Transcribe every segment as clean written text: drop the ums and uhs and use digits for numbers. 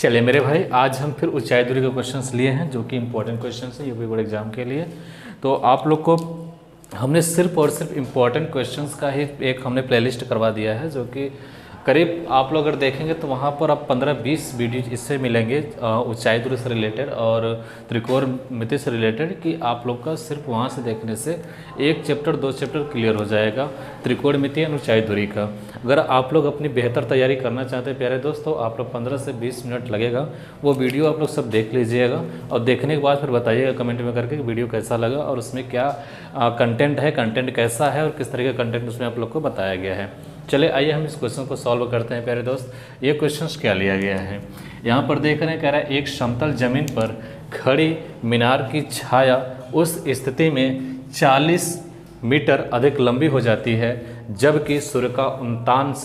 चलिए मेरे भाई, आज हम फिर ऊंचाई दूरी के क्वेश्चंस लिए हैं जो कि इंपॉर्टेंट क्वेश्चंस हैं यूपी बोर्ड एग्जाम के लिए। तो आप लोग को हमने सिर्फ और सिर्फ इम्पॉर्टेंट क्वेश्चंस का ही एक हमने प्लेलिस्ट करवा दिया है, जो कि करीब आप लोग अगर देखेंगे तो वहाँ पर अब 15-20 वीडियो इससे मिलेंगे ऊंचाई दूरी से रिलेटेड और त्रिकोणमिति से रिलेटेड, कि आप लोग का सिर्फ वहाँ से देखने से एक चैप्टर 2 चैप्टर क्लियर हो जाएगा त्रिकोणमिति और ऊंचाई दूरी का। अगर आप लोग अपनी बेहतर तैयारी करना चाहते हैं प्यारे दोस्त, तो आप लोग 15 से 20 मिनट लगेगा, वो वीडियो आप लोग सब देख लीजिएगा और देखने के बाद फिर बताइएगा कमेंट में करके कि वीडियो कैसा लगा और उसमें क्या कंटेंट है, कंटेंट कैसा है और किस तरह का कंटेंट उसमें आप लोग को बताया गया है। चले आइए हम इस क्वेश्चन को सॉल्व करते हैं प्यारे दोस्त। ये क्वेश्चन क्या लिया गया है, यहाँ पर देख रहे हैं, कह रहा है एक समतल जमीन पर खड़ी मीनार की छाया उस स्थिति में 40 मीटर अधिक लंबी हो जाती है जबकि सूर्य का उल्टांश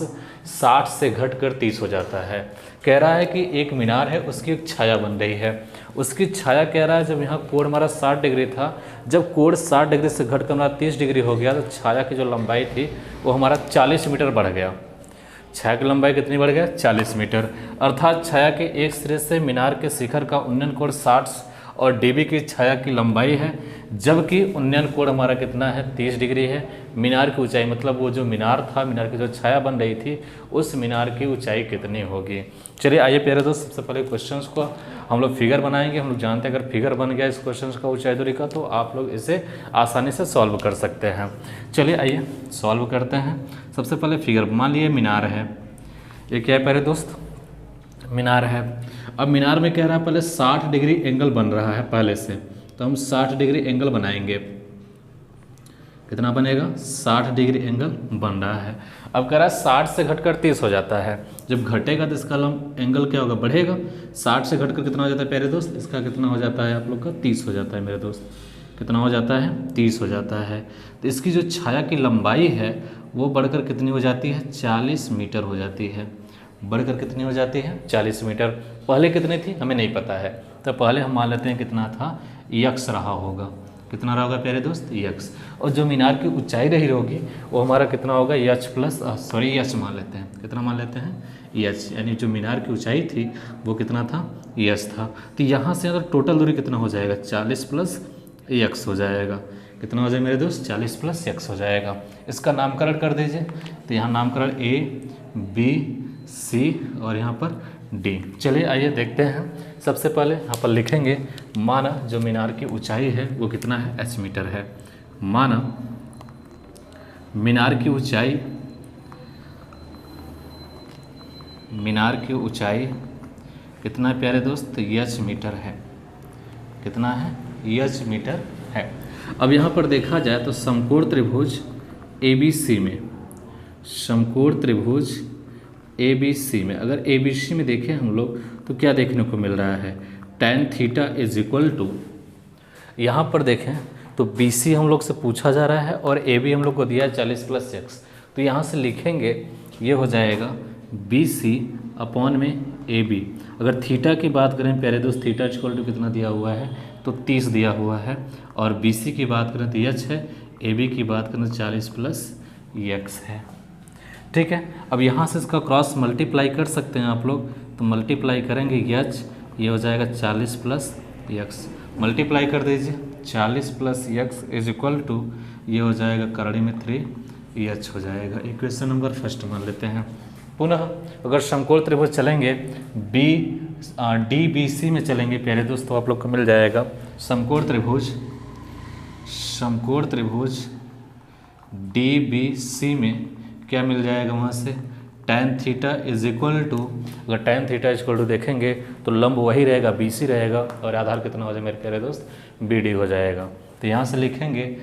60 से घटकर 30 हो जाता है। कह रहा है कि एक मीनार है, उसकी एक छाया बन रही है। उसकी छाया कह रहा है जब यहाँ कोण हमारा 60 डिग्री था, जब कोण 60 डिग्री से घटकर हमारा 30 डिग्री हो गया तो छाया की जो लंबाई थी वो हमारा 40 मीटर बढ़ गया। छाया की लंबाई कितनी बढ़ गया? 40 मीटर। अर्थात छाया के एक सिरे से मीनार के शिखर का उन्नयन कोण 60 और डीबी की छाया की लंबाई है, जबकि उन्नयन कोण हमारा कितना है? 30 डिग्री है। मीनार की ऊंचाई मतलब वो जो मीनार था, मीनार की जो छाया बन रही थी, उस मीनार की ऊंचाई कितनी होगी। चलिए आइए प्यारे दोस्त, सबसे पहले क्वेश्चंस को हम लोग फिगर बनाएंगे। हम लोग जानते हैं अगर फिगर बन गया इस क्वेश्चन का ऊंचाई दूरी का, तो आप लोग इसे आसानी से सॉल्व कर सकते हैं। चलिए आइए सॉल्व करते हैं। सबसे पहले फिगर मान लिए मीनार है, ये क्या है प्यारे दोस्त? मीनार है। अब मीनार में कह रहा है पहले 60 डिग्री एंगल बन रहा है पहले से, तो हम 60 डिग्री एंगल बनाएंगे। कितना बनेगा? 60 डिग्री एंगल बन रहा है। अब कह रहा है 60 से घटकर 30 हो जाता है। जब घटेगा तो इसका एंगल क्या होगा? बढ़ेगा। 60 से घटकर कितना हो जाता है प्यारे दोस्त? इसका कितना हो जाता है आप लोग का? 30 हो जाता है मेरे दोस्त। कितना हो जाता है? 30 हो जाता है। तो इसकी जो छाया की लंबाई है वो बढ़कर कितनी हो जाती है? 40 मीटर हो जाती है। बढ़कर कितनी हो जाती है? 40 मीटर। पहले कितनी थी हमें नहीं पता है, तो पहले हम मान लेते हैं कितना था? यक्स रहा होगा। कितना रहा होगा प्यारे दोस्त? यक्स। और जो मीनार की ऊंचाई रही होगी वो हमारा कितना होगा? यच प्लस यच मान लेते हैं। कितना मान लेते हैं? यच। यानी जो मीनार की ऊंचाई थी वो कितना था? यच था। तो यहाँ से अगर टोटल दूरी कितना हो जाएगा? 40 प्लस यक्स हो जाएगा। कितना हो जाएगा मेरे दोस्त? 40 प्लस यक्स हो जाएगा। इसका नामकरण कर दीजिए। तो यहाँ नामकरण A, B, C और यहाँ पर D। चलिए आइए देखते हैं। सबसे पहले यहाँ पर लिखेंगे, माना जो मीनार की ऊंचाई है वो कितना है? h मीटर है। माना मीनार की ऊंचाई कितना है प्यारे दोस्त? h मीटर है। कितना है? h मीटर है। अब यहाँ पर देखा जाए तो समकोण त्रिभुज ABC में, समकोण त्रिभुज ABC में, अगर ABC में देखें हम लोग तो क्या देखने को मिल रहा है? tan theta is equal to, यहाँ पर देखें तो BC हम लोग से पूछा जा रहा है और AB हम लोग को दिया है 40 प्लस एक्स। तो यहाँ से लिखेंगे ये हो जाएगा BC अपॉन में AB। अगर थीटा की बात करें प्यारे दोस्त, थीटा इक्वल टू कितना दिया हुआ है? तो 30 दिया हुआ है। और BC की बात करें तो h है, AB की बात करें तो 40 प्लस x है। ठीक है। अब यहाँ से इसका क्रॉस मल्टीप्लाई कर सकते हैं आप लोग, तो मल्टीप्लाई करेंगे h, ये हो जाएगा 40 प्लस x। मल्टीप्लाई कर दीजिए, 40 plus x is equal to, ये हो जाएगा करड़ी में 3h हो जाएगा। इक्वेशन नंबर फर्स्ट मान लेते हैं। पुनः अगर समकोण त्रिभुज चलेंगे DBC में चलेंगे प्यारे दोस्त, तो आप लोग को मिल जाएगा समकोण त्रिभुज DBC में क्या मिल जाएगा वहाँ से? tan theta is equal to, अगर tan theta is equal to देखेंगे तो लंब वही रहेगा, BC रहेगा, और आधार कितना हो जाएगा मेरे प्यारे दोस्त? BD हो जाएगा। तो यहाँ से लिखेंगे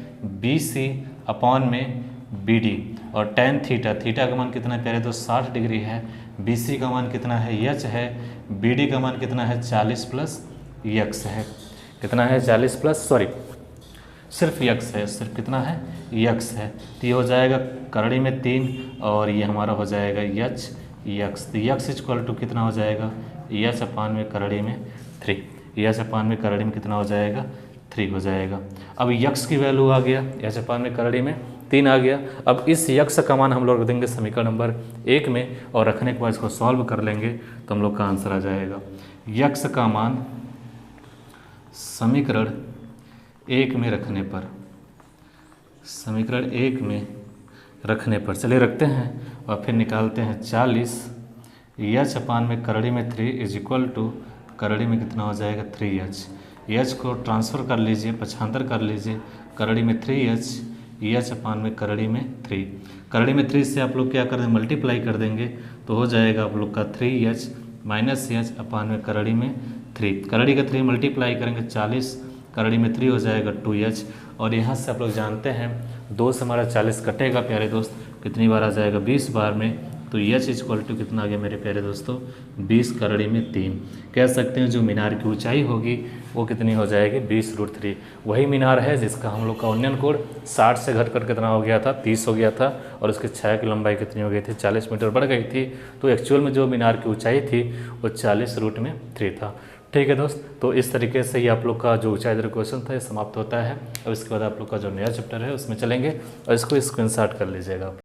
BC अपॉन में BD, और tan थीटा का मान कितना है प्यारे दोस्त? 60 डिग्री है। BC का मान कितना है? h है। BD का मान कितना है? 40 प्लस x है। कितना है? 40 प्लस सिर्फ x है, सिर्फ कितना है? x है। तो ये हो जाएगा करड़ी में 3 और ये हमारा हो जाएगा x। तो x इक्वल टू कितना हो जाएगा? h अपान में करड़ी में 3। h अपान में करड़ी में कितना हो जाएगा? 3 हो जाएगा। अब x की वैल्यू आ गया, h अपान में करड़ी में 3 आ गया। अब इस यक्ष का मान हम लोग रख देंगे समीकरण नंबर 1 में और रखने के बाद इसको सॉल्व कर लेंगे तो हम लोग का आंसर आ जाएगा। यक्ष का मान समीकरण 1 में रखने पर, समीकरण 1 में रखने पर चलिए रखते हैं और फिर निकालते हैं 40 एच अपान में करड़ी में 3 इज इक्वल टू करड़ी में कितना हो जाएगा 3h। एच को ट्रांसफ़र कर लीजिए, पक्षांतर कर लीजिए, करड़ी में 3h, एच अपान में करड़ी में 3, करड़ी में 3 से आप लोग क्या कर देंगे मल्टीप्लाई कर देंगे तो हो जाएगा आप लोग का 3h माइनस एच अपान में करड़ी में 3, करड़ी का 3 मल्टीप्लाई करेंगे 40, करड़ी में 3 हो जाएगा 2h। और यहाँ से आप लोग जानते हैं 2 से हमारा 40 कटेगा प्यारे दोस्त, कितनी बार आ जाएगा 20 बार में, तो एच इक्वल टू कितना आ गया मेरे प्यारे दोस्तों 20 करड़ी में 3। कह सकते हैं जो मीनार की ऊंचाई होगी वो कितनी हो जाएगी 20√3। वही मीनार है जिसका हम लोग का उन्नयन कोण 60 से घटकर कितना हो गया था 30 हो गया था और उसकी छाया की लंबाई कितनी हो गई थी 40 मीटर बढ़ गई थी। तो एक्चुअल में जो मीनार की ऊंचाई थी वो 40√3 था। ठीक है दोस्त, तो इस तरीके से ही आप लोग का जो ऊंचाई दर क्वेश्चन था ये समाप्त होता है। अब इसके बाद आप लोग का जो नया चैप्टर है उसमें चलेंगे और इसको स्क्रीनशॉट कर लीजिएगा।